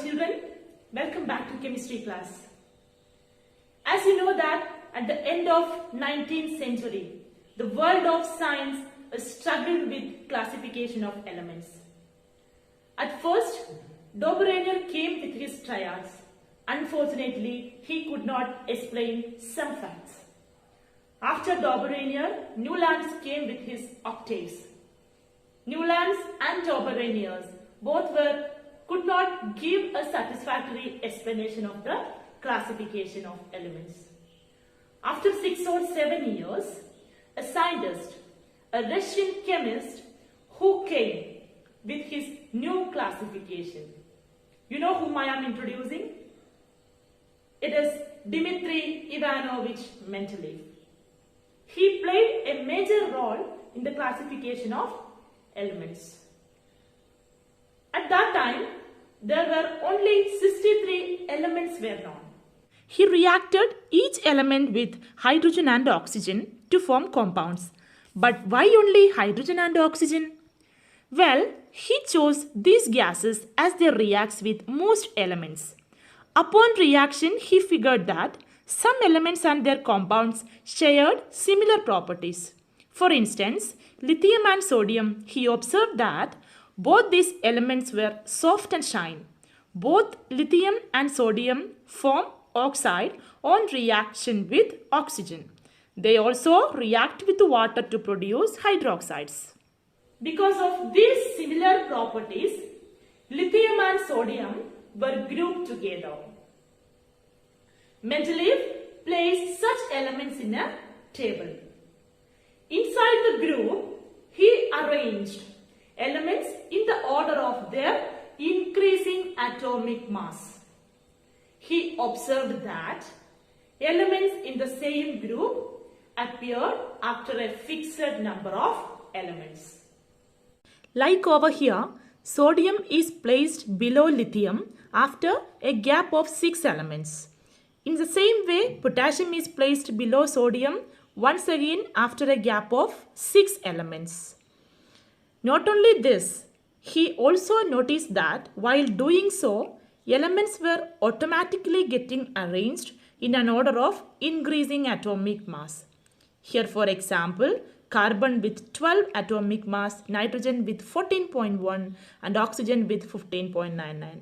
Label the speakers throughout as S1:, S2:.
S1: children, welcome back to chemistry class. As you know that at the end of 19th century, the world of science struggled with classification of elements. At first, Dobereiner came with his triads. Unfortunately, he could not explain some facts. After Dobereiner, Newlands came with his octaves. Newlands and Dobereiner both could not give a satisfactory explanation of the classification of elements. After 6 or 7 years, a scientist, a Russian chemist who came with his new classification. You know whom I am introducing? It is Dmitry Ivanovich Mendeleev. He played a major role in the classification of elements. At that time, there were only 63 elements were known. He reacted each element with hydrogen and oxygen to form compounds. But why only hydrogen and oxygen? Well, he chose these gases as they react with most elements. Upon reaction, he figured that some elements and their compounds shared similar properties. For instance, lithium and sodium, he observed that both these elements were soft and shine. Both lithium and sodium form oxide on reaction with oxygen. They also react with water to produce hydroxides. Because of these similar properties, lithium and sodium were grouped together. Mendeleev placed such elements in a table. Inside the group, he arranged elements in the order of their increasing atomic mass. He observed that elements in the same group appeared after a fixed number of elements. Like over here, sodium is placed below lithium after a gap of 6 elements. In the same way, potassium is placed below sodium once again after a gap of 6 elements. Not only this, he also noticed that while doing so, elements were automatically getting arranged in an order of increasing atomic mass. Here, for example, carbon with 12 atomic mass, nitrogen with 14.1 and oxygen with 15.99.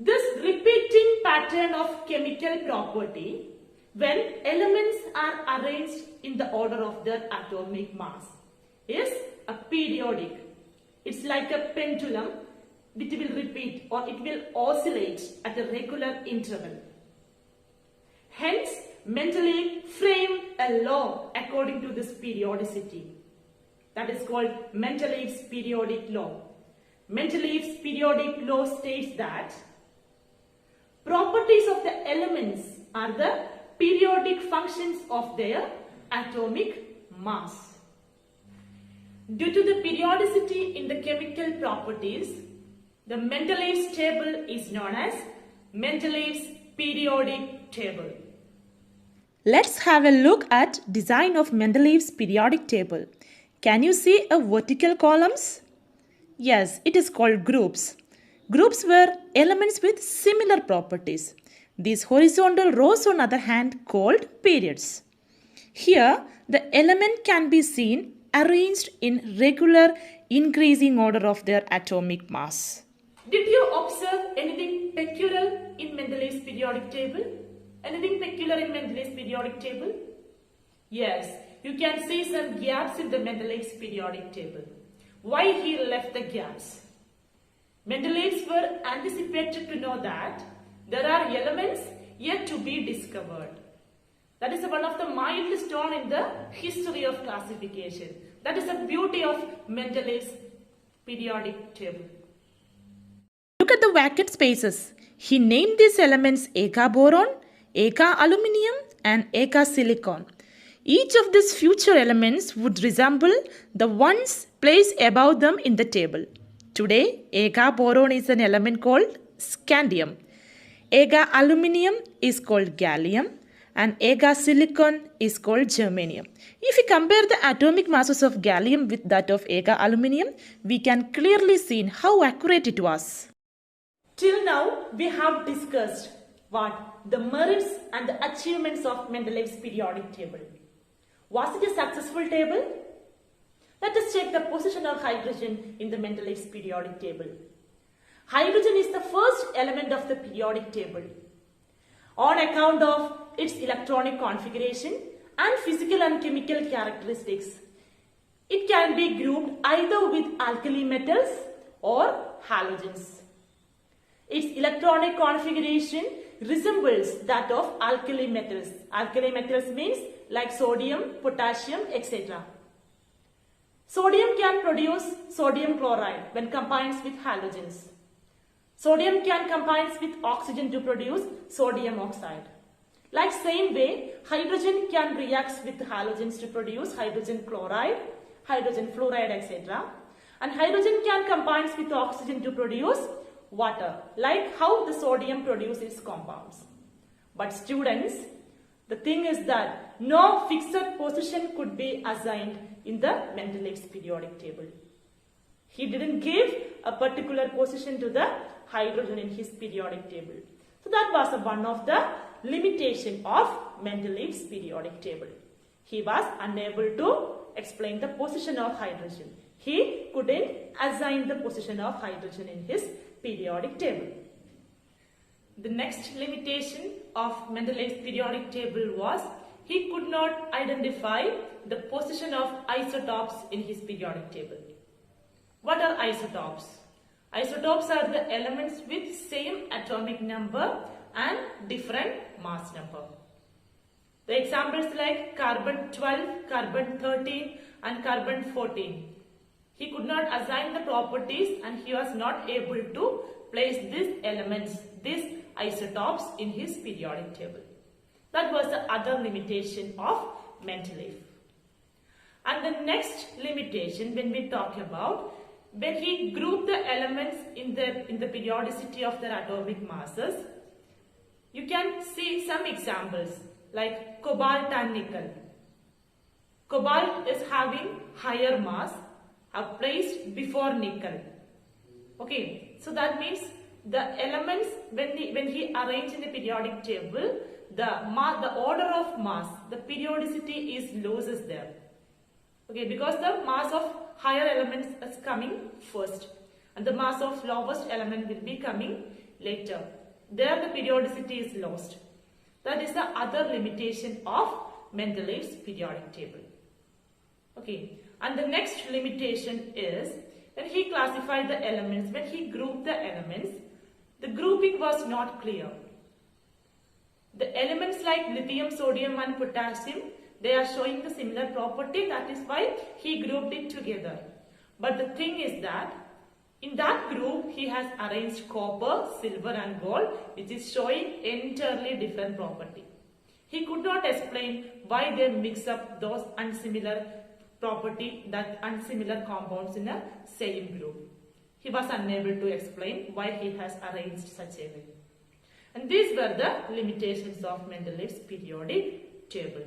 S1: This repeating pattern of chemical property when elements are arranged in the order of their atomic mass is a periodic. It's like a pendulum which will repeat or it will oscillate at a regular interval. Hence, Mendeleev framed a law according to this periodicity. That is called Mendeleev's periodic law. Mendeleev's periodic law states that properties of the elements are the periodic functions of their atomic mass. Due to the periodicity in the chemical properties, the Mendeleev's table is known as Mendeleev's periodic table. Let's have a look at design of Mendeleev's periodic table. Can you see a vertical columns? Yes, it is called groups. Groups were elements with similar properties. These horizontal rows on the other hand called periods. Here, the element can be seen arranged in regular increasing order of their atomic mass. Did you observe anything peculiar in Mendeleev's periodic table? Anything peculiar in Mendeleev's periodic table? Yes, you can see some gaps in the Mendeleev's periodic table. Why he left the gaps? Mendeleevs were anticipated to know that there are elements yet to be discovered. That is one of the milestone in the history of classification. That is the beauty of Mendeleev's periodic table. Look at the vacant spaces. He named these elements Eka boron, Eka aluminium and Eka silicon. Each of these future elements would resemble the ones placed above them in the table. Today, Eka boron is an element called scandium. Eka aluminium is called gallium and Eka silicon is called germanium. If we compare the atomic masses of gallium with that of Eka aluminium, we can clearly see how accurate it was. Till now, we have discussed what? The merits and the achievements of Mendeleev's periodic table. Was it a successful table? Let us check the position of hydrogen in the Mendeleev's periodic table. Hydrogen is the first element of the periodic table on account of its electronic configuration and physical and chemical characteristics. It can be grouped either with alkali metals or halogens. Its electronic configuration resembles that of alkali metals. Alkali metals means like sodium, potassium, etc. Sodium can produce sodium chloride when combines with halogens. Sodium can combine with oxygen to produce sodium oxide. Like same way, hydrogen can react with halogens to produce hydrogen chloride, hydrogen fluoride, etc. And hydrogen can combine with oxygen to produce water, like how the sodium produces compounds. But students, the thing is that no fixed position could be assigned in the Mendeleev's periodic table. He didn't give a particular position to the hydrogen in his periodic table. So that was one of the limitation of Mendeleev's periodic table. He was unable to explain the position of hydrogen. He couldn't assign the position of hydrogen in his periodic table. The next limitation of Mendeleev's periodic table was he could not identify the position of isotopes in his periodic table. What are isotopes? Isotopes are the elements with same atomic number and different mass number. The examples like carbon 12, carbon 13 and carbon 14. He could not assign the properties and he was not able to place these elements, these isotopes in his periodic table. That was the other limitation of Mendeleev. And the next limitation when we talk about when he grouped the elements in the periodicity of their atomic masses, you can see some examples like cobalt and nickel. Cobalt is having higher mass, are placed before nickel. Okay, so that means the elements when he arranged in the periodic table, the order of mass, the periodicity is loses there. Okay, because the mass of higher elements is coming first and the mass of lowest element will be coming later. There the periodicity is lost. That is the other limitation of Mendeleev's periodic table. Okay, and the next limitation is when he classified the elements, when he grouped the elements, the grouping was not clear. The elements like lithium, sodium and potassium, they are showing the similar property, that is why he grouped it together. But the thing is that in that group he has arranged copper, silver and gold, which is showing entirely different property. He could not explain why they mix up those unsimilar property, that unsimilar compounds in a same group. He was unable to explain why he has arranged such a way. And these were the limitations of Mendeleev's periodic table.